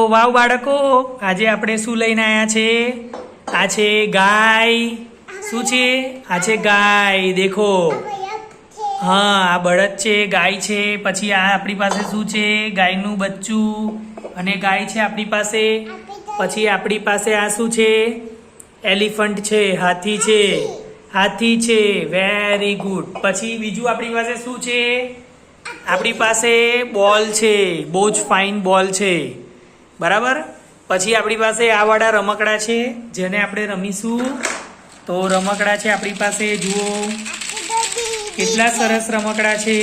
વાવ બાળકો, આજે આપણે શું લઈને આવ્યા છે? આ છે ગાય. શું છે? આ છે ગાય. દેખો, હા, આ બળદ છે, ગાય છે. પછી આ આપણી પાસે શું છે? ગાયનું બચ્ચું અને ગાય છે આપણી પાસે. પછી આપણી પાસે આ શું છે? એલિફન્ટ છે, હાથી છે. હાથી છે, વેરી ગુડ. પછી બીજું આપણી પાસે શું છે? આપણી પાસે બોલ છે, બહુ જ ફાઇન બોલ છે, બરાબર. પછી આપણી પાસે આ વાળા રમકડા છે જેને આપણે રમીશું. તો રમકડા છે આપણી પાસે, જુઓ કેટલા સરસ રમકડા છે.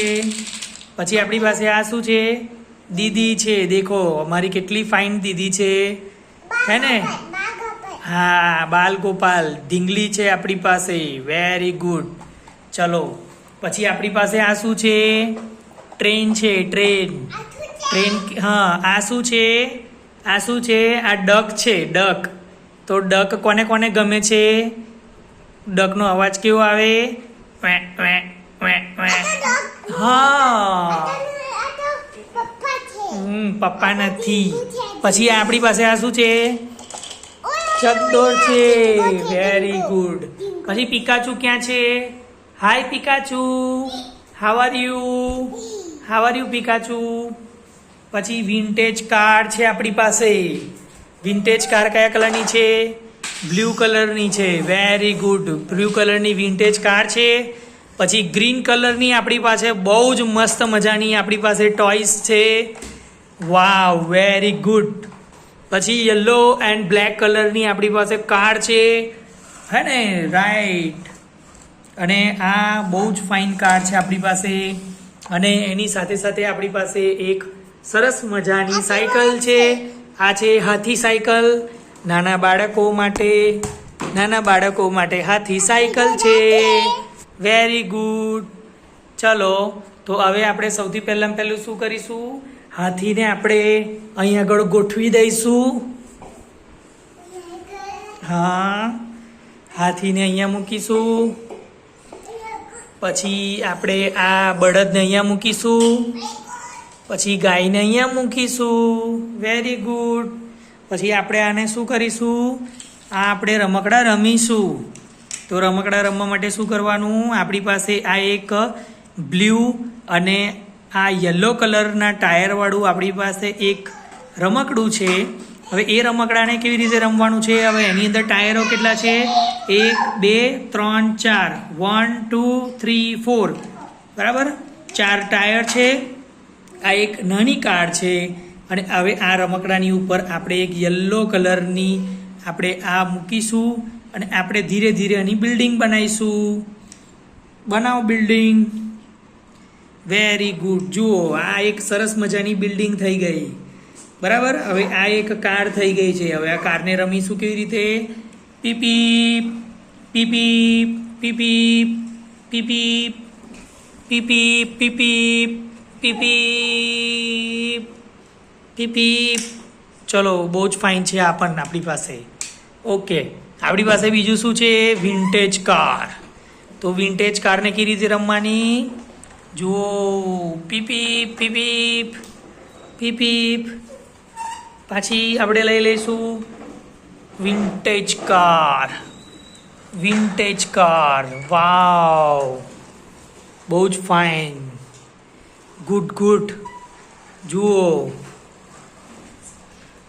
પછી આપણી પાસે આ શું છે? દીદી છે. દેખો અમારી કેટલી ફાઇન દીદી છે, હે ને? હા, બાલ ગોપાલ ઢીંગલી છે આપણી પાસે, વેરી ગુડ. ચલો, પછી આપણી પાસે આ શું છે? ટ્રેન છે, ટ્રેન. ટ્રેન, હા. આ શું છે? આ શું છે? આ ડક છે, ડક. તો ડક કોને કોને ગમે છે? ડકનો અવાજ કેવો આવે? હા, પપ્પા નથી. પછી આપણી પાસે આ શું છે? ચકડોળ છે, વેરી ગુડ. પછી પિકાચુ ક્યાં છે? Hi Pikachu, how are you? How are you Pikachu? પછી વિન્ટેજ કાર છે આપણી પાસે. વિન્ટેજ કાર કયા કલરની છે? બ્લુ કલરની છે, વેરી ગુડ. બ્લુ કલરની વિન્ટેજ કાર છે. પછી ગ્રીન કલરની આપણી પાસે બહુ જ મસ્ત મજાની આપણી પાસે ટોયસ છે. વાવ, વેરી ગુડ. પછી યલો એન્ડ બ્લેક કલરની આપણી પાસે કાર છે, હે ને? રાઈટ. અને આ બહુ જ ફાઇન કાર છે આપણી પાસે. અને એની સાથે સાથે આપણી પાસે એક સરસ મજાની સાયકલ છે. આ છે હાથી સાયકલ. નાના બાળકો માટે, નાના બાળકો માટે હાથી સાયકલ છે, વેરી ગુડ. ચલો, તો હવે આપણે સૌથી પહેલું શું કરીશું? હાથીને આપણે અહીં આગળ ગોઠવી દઈશું. હા, હાથીને અહીંયા મૂકીશું. પછી આપણે આ બળદને અહીંયા મૂકીશું. પછી ગાયને અહીંયા મૂકીશું, વેરી ગુડ. પછી આપણે આને શું કરીશું? આ આપણે રમકડા રમીશું. તો રમકડા રમવા માટે શું કરવાનું? આપણી પાસે આ એક બ્લુ અને આ યલો કલરના ટાયરવાળું આપણી પાસે એક રમકડું છે. હવે એ રમકડાને કેવી રીતે રમવાનું છે? હવે એની અંદર ટાયરો કેટલા છે? 1 2 3 4, 1 2 3 4, બરાબર. 4 ટાયર છે. આ એક નાની કાર છે. અને હવે આ રમકડાની ઉપર આપણે એક યલો કલરની આપણે આ મૂકીશું અને આપણે ધીરે ધીરે આની બિલ્ડિંગ બનાવીશું. બનાવો બિલ્ડિંગ, વેરી ગુડ. જુઓ, આ એક સરસ મજાની બિલ્ડિંગ થઈ ગઈ, બરાબર. હવે આ એક કાર થઈ ગઈ છે. હવે આ કારને રમીશું કેવી રીતે? પીપીપ પીપીપ પીપીપ પીપીપ પીપીપ પીપીપ પીપીપ પીપીપ. ચલો, બહુ જ ફાઇન છે આ પણ આપણી પાસે. ઓકે, આપણી પાસે બીજું શું છે? Vintage car. તો વિન્ટેજ કારને કેવી રીતે રમવાની? જુઓ, પીપીપ પીપીપ પીપીપ. પાછી આપણે લઈ લઈશું વિન્ટેજ કાર. વિન્ટેજ કાર, વાવ, બહુ જ ફાઇન, ગુડ ગુડ. જુઓ,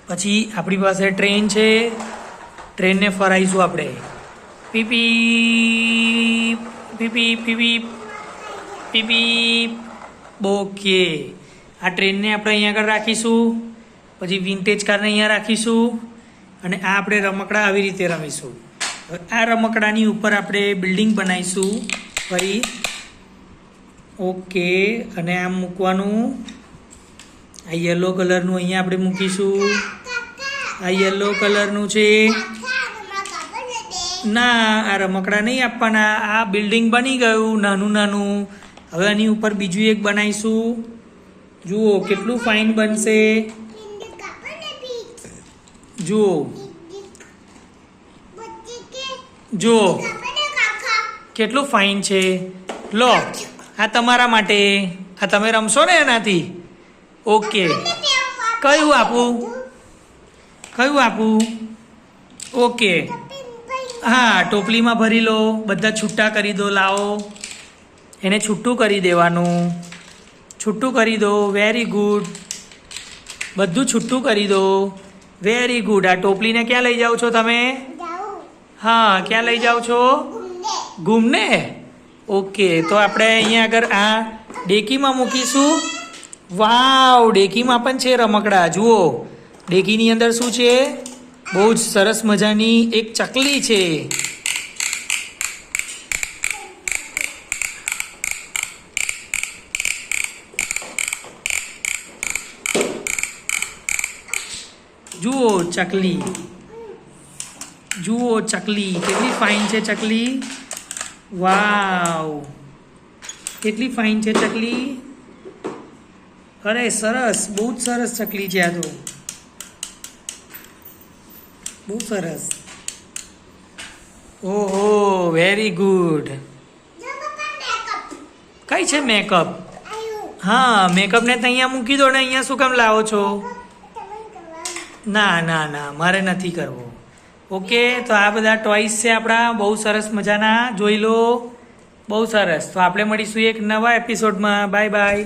પછી આપણી પાસે ટ્રેન છે. ટ્રેનને ફરાઈશું આપણે. પીપીપ પીપીપ પીપીપ પીપીપ. ઓકે, આ ટ્રેનને આપણે અહીંયા આગળ રાખીશું. પછી વિન્ટેજ કારને અહીંયા રાખીશું. અને આ આપણે રમકડા આવી રીતે રમીશું. આ રમકડાની ઉપર આપણે બિલ્ડિંગ બનાવીશું ફરી. ઓકે, અને આમ મૂકવાનું. આ યલો કલરનું અહીંયા આપણે મૂકીશું. આ યલો કલરનું છે. ના, આ રમકડા નહીં આપવાના. આ બિલ્ડિંગ બની ગયું નાનું નાનું. હવે આની ઉપર બીજું એક બનાવીશું. જુઓ કેટલું ફાઇન બનશે. જુઓ જુઓ કેટલું ફાઇન છે. લો, આ તમારા માટે. આ તમે રમશો ને એનાથી? ઓકે, કયું આપું? કયું આપું? ઓકે હા, ટોપલીમાં ભરી લો. બધા છૂટા કરી દો. લાવો, એને છૂટું કરી દેવાનું. છૂટું કરી દો. Very good. બધું છૂટું કરી દો. Very good. આ ટોપલીને ક્યાં લઈ જાઓ છો તમે? હા, ક્યાં લઈ જાઓ છો? ઘૂમને. ઓકે, તો આપણે અહીંયા આગળ આ ડેકીમાં મૂકીશું. વાવ, ડેકીમાં પણ છે રમકડા. જુઓ, ડેકીની અંદર શું છે? બહુ જ સરસ મજાની એક ચકલી છે. જુઓ ચકલી, જુઓ ચકલી, કેટલી ફાઇન છે ચકલી. વાવ, કેટલી ફાઇન છે ચકલી. અરે સરસ, બહુ જ સરસ ચકલી છે આ તો. બહુ સરસ. ઓહો, વેરી ગુડ. કઈ છે મેકઅપ? હા, મેકઅપને તો અહીંયા મૂકી દો ને. અહીંયા શું કામ લાવો છો? ના ના ના, મારે નથી કરવો. ઓકે, તો આ બધા ટોયસ છે આપણા, બહુ સરસ મજાના. જોઈ લો, બહુ સરસ. તો આપણે મળીશું એક નવા એપિસોડમાં. Bye bye.